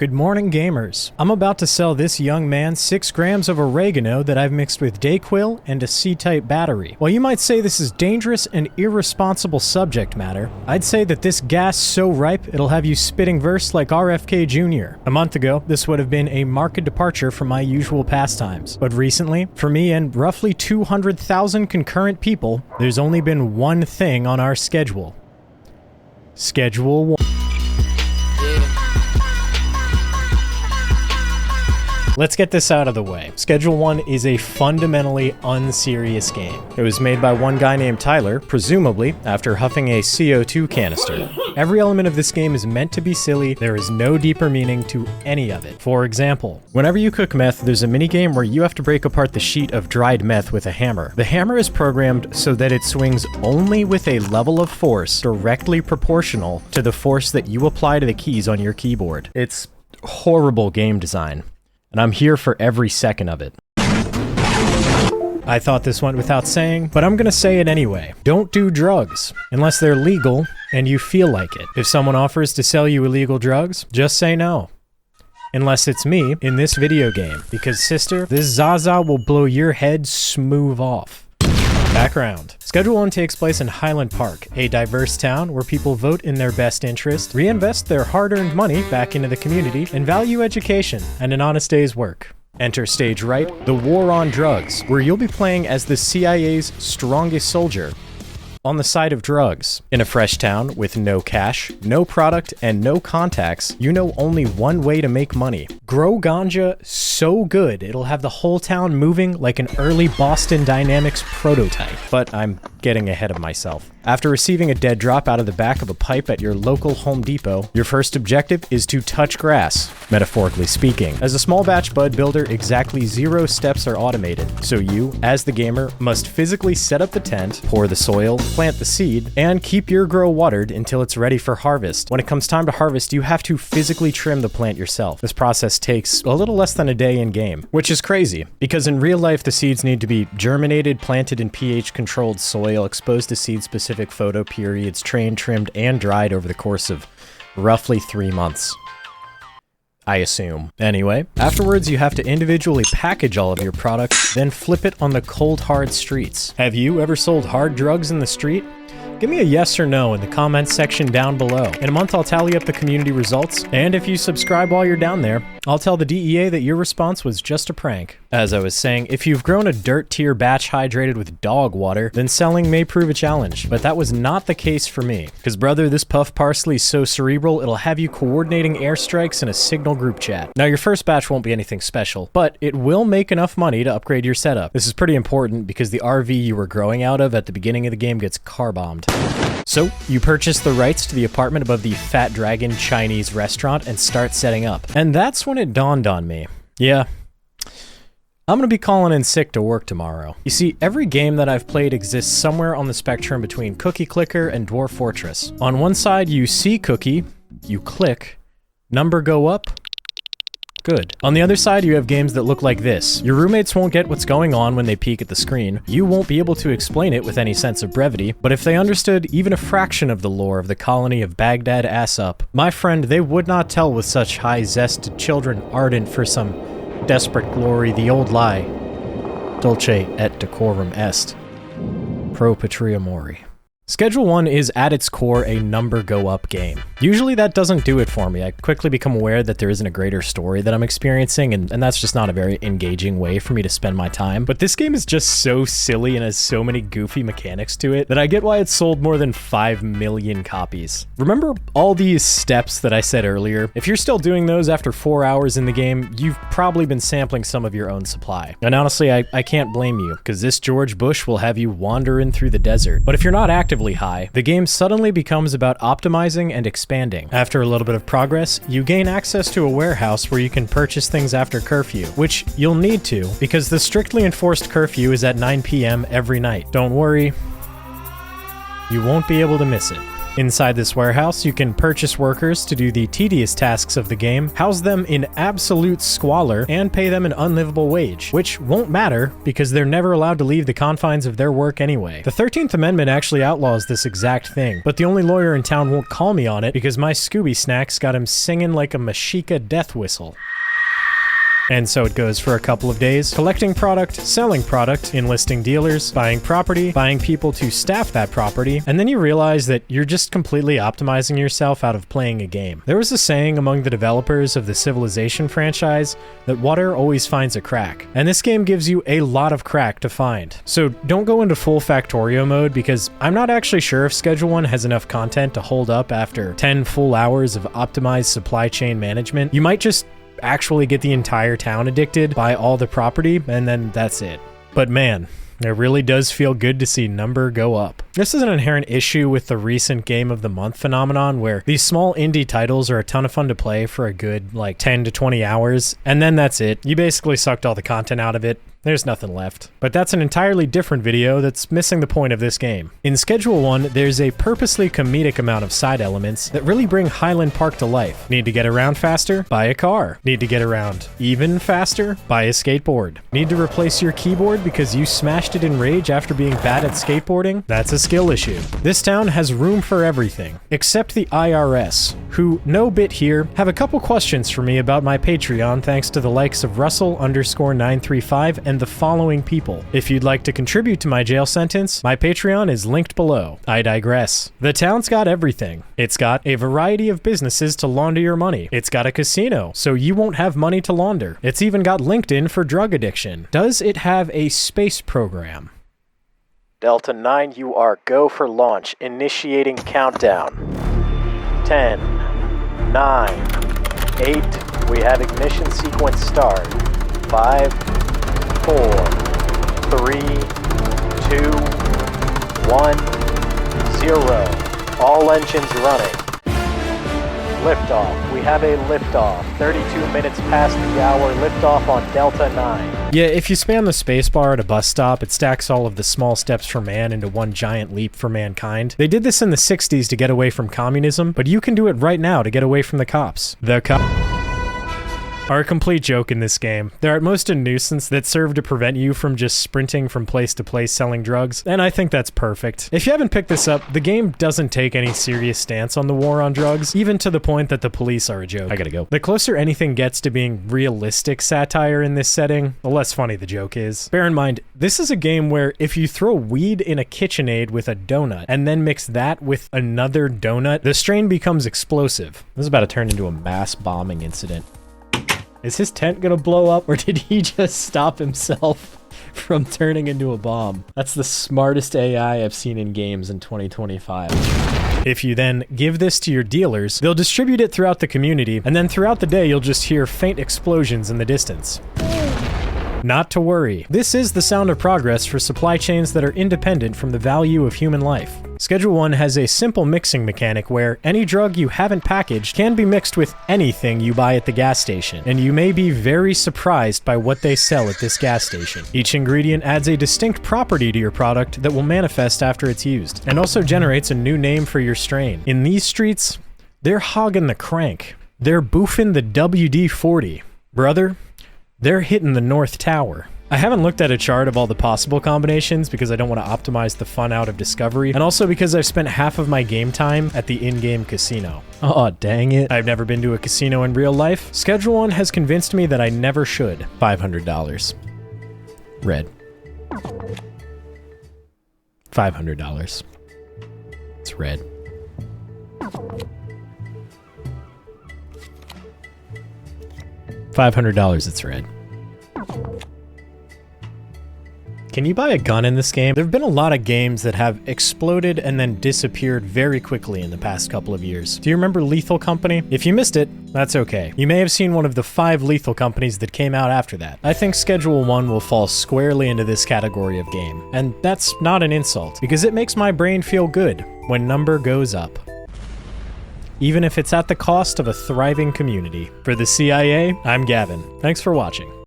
Good morning, gamers. I'm about to sell this young man 6 grams of oregano that I've mixed with DayQuil and a C-type battery. While you might say this is dangerous and irresponsible subject matter, I'd say that this gas so ripe it'll have you spitting verse like RFK Jr. A month ago, this would have been a marked departure from my usual pastimes. But recently, for me and roughly 200,000 concurrent people, there's only been one thing on our schedule. Schedule 1. Let's get this out of the way. Schedule 1 is a fundamentally unserious game. It was made by one guy named Tyler, presumably after huffing a CO2 canister. Every element of this game is meant to be silly. There is no deeper meaning to any of it. For example, whenever you cook meth, there's a minigame where you have to break apart the sheet of dried meth with a hammer. The hammer is programmed so that it swings only with a level of force directly proportional to the force that you apply to the keys on your keyboard. It's horrible game design. And I'm here for every second of it. I thought this went without saying, but I'm gonna say it anyway. Don't do drugs, unless they're legal and you feel like it. If someone offers to sell you illegal drugs, just say no. Unless it's me in this video game, because sister, this Zaza will blow your head smooth off. Background. Schedule 1 takes place in Hyland Park, a diverse town where people vote in their best interest, reinvest their hard-earned money back into the community, and value education and an honest day's work. Enter stage right, the war on drugs, where you'll be playing as the CIA's strongest soldier on the side of drugs. In a fresh town with no cash, no product, and no contacts, you know only one way to make money. Grow ganja so good it'll have the whole town moving like an early Boston Dynamics prototype. But I'm getting ahead of myself. After receiving a dead drop out of the back of a pipe at your local Home Depot, your first objective is to touch grass, metaphorically speaking. As a small batch bud builder, exactly 0 steps are automated, so you, as the gamer, must physically set up the tent, pour the soil, plant the seed, and keep your grow watered until it's ready for harvest. When it comes time to harvest, you have to physically trim the plant yourself. This process takes a little less than a day in-game, which is crazy, because in real life the seeds need to be germinated, planted in pH-controlled soil, exposed to seed-specific photo periods, trained, trimmed, and dried over the course of roughly 3 months. I assume. Anyway, afterwards you have to individually package all of your products, then flip it on the cold hard streets. Have you ever sold hard drugs in the street? Give me a yes or no in the comments section down below. In a month, I'll tally up the community results, and if you subscribe while you're down there, I'll tell the DEA that your response was just a prank. As I was saying, if you've grown a dirt tier batch hydrated with dog water, then selling may prove a challenge, but that was not the case for me. Cause brother, this puff parsley is so cerebral, it'll have you coordinating airstrikes in a signal group chat. Now your first batch won't be anything special, but it will make enough money to upgrade your setup. This is pretty important because the RV you were growing out of at the beginning of the game gets car bombed. So, you purchase the rights to the apartment above the Fat Dragon Chinese restaurant and start setting up. And that's when it dawned on me. Yeah, I'm gonna be calling in sick to work tomorrow. You see, every game that I've played exists somewhere on the spectrum between Cookie Clicker and Dwarf Fortress. On one side, you see cookie, you click, number go up, good. On the other side, you have games that look like this. Your roommates won't get what's going on when they peek at the screen. You won't be able to explain it with any sense of brevity, but if they understood even a fraction of the lore of the colony of Baghdad ass up, my friend, they would not tell with such high zest to children ardent for some desperate glory the old lie. Dulce et decorum est. Pro patria mori. Schedule 1 is at its core a number go up game. Usually that doesn't do it for me. I quickly become aware that there isn't a greater story that I'm experiencing, and that's just not a very engaging way for me to spend my time. But this game is just so silly and has so many goofy mechanics to it that I get why it's sold more than 5 million copies. Remember all these steps that I said earlier? If you're still doing those after 4 hours in the game, you've probably been sampling some of your own supply. And honestly, I can't blame you, because this George Bush will have you wandering through the desert. But if you're not actively high, the game suddenly becomes about optimizing and expanding. After a little bit of progress, you gain access to a warehouse where you can purchase things after curfew, which you'll need to, because the strictly enforced curfew is at 9 p.m. every night. Don't worry, you won't be able to miss it. Inside this warehouse, you can purchase workers to do the tedious tasks of the game, house them in absolute squalor, and pay them an unlivable wage, which won't matter because they're never allowed to leave the confines of their work anyway. The 13th Amendment actually outlaws this exact thing, but the only lawyer in town won't call me on it because my Scooby Snacks got him singing like a Mashika death whistle. And so it goes for a couple of days, collecting product, selling product, enlisting dealers, buying property, buying people to staff that property, and then you realize that you're just completely optimizing yourself out of playing a game. There was a saying among the developers of the Civilization franchise that water always finds a crack, and this game gives you a lot of crack to find. So don't go into full Factorio mode because I'm not actually sure if Schedule 1 has enough content to hold up after 10 full hours of optimized supply chain management. You might just actually get the entire town addicted, buy all the property, and then that's it. But man, it really does feel good to see number go up. This is an inherent issue with the recent Game of the Month phenomenon where these small indie titles are a ton of fun to play for a good like 10 to 20 hours, and then that's it. You basically sucked all the content out of it. There's nothing left. But that's an entirely different video that's missing the point of this game. In Schedule 1, there's a purposely comedic amount of side elements that really bring Hyland Park to life. Need to get around faster? Buy a car. Need to get around even faster? Buy a skateboard. Need to replace your keyboard because you smashed it in rage after being bad at skateboarding? That's a skill issue. This town has room for everything, except the IRS, who, no bit here, have a couple questions for me about my Patreon thanks to the likes of Russell_935 and the following people. If you'd like to contribute to my jail sentence, my Patreon is linked below. I digress. The town's got everything. It's got a variety of businesses to launder your money. It's got a casino, so you won't have money to launder. It's even got LinkedIn for drug addiction. Does it have a space program? Delta 9, you are go for launch. Initiating countdown. 10, 9, 8, we have ignition sequence start. 5, 4, 3, 2, 1, 0. All engines running. Liftoff. We have a liftoff. 32 minutes past the hour. Liftoff on Delta 9. Yeah, if you spam the spacebar at a bus stop, it stacks all of the small steps for man into one giant leap for mankind. They did this in the 60s to get away from communism, but you can do it right now to get away from the cops. The cops are a complete joke in this game. They're at most a nuisance that serve to prevent you from just sprinting from place to place selling drugs, and I think that's perfect. If you haven't picked this up, the game doesn't take any serious stance on the war on drugs, even to the point that the police are a joke. I gotta go. The closer anything gets to being realistic satire in this setting, the less funny the joke is. Bear in mind, this is a game where if you throw weed in a KitchenAid with a donut, and then mix that with another donut, the strain becomes explosive. This is about to turn into a mass bombing incident. Is his tent gonna blow up, or did he just stop himself from turning into a bomb? That's the smartest AI I've seen in games in 2025. If you then give this to your dealers, they'll distribute it throughout the community, and then throughout the day you'll just hear faint explosions in the distance. Not to worry. This is the sound of progress for supply chains that are independent from the value of human life. Schedule 1 has a simple mixing mechanic where any drug you haven't packaged can be mixed with anything you buy at the gas station, and you may be very surprised by what they sell at this gas station. Each ingredient adds a distinct property to your product that will manifest after it's used, and also generates a new name for your strain. In these streets, they're hogging the crank. They're boofing the WD-40. Brother, they're hitting the North Tower. I haven't looked at a chart of all the possible combinations because I don't want to optimize the fun out of discovery, and also because I've spent half of my game time at the in-game casino. Oh, dang it. I've never been to a casino in real life. Schedule 1 has convinced me that I never should. $500. Red. $500. It's red. $500, it's red. Can you buy a gun in this game? There have been a lot of games that have exploded and then disappeared very quickly in the past couple of years. Do you remember Lethal Company? If you missed it, that's okay. You may have seen one of the 5 Lethal Companies that came out after that. I think Schedule 1 will fall squarely into this category of game, and that's not an insult, because it makes my brain feel good when number goes up. Even if it's at the cost of a thriving community. For the CIA, I'm Gavin. Thanks for watching.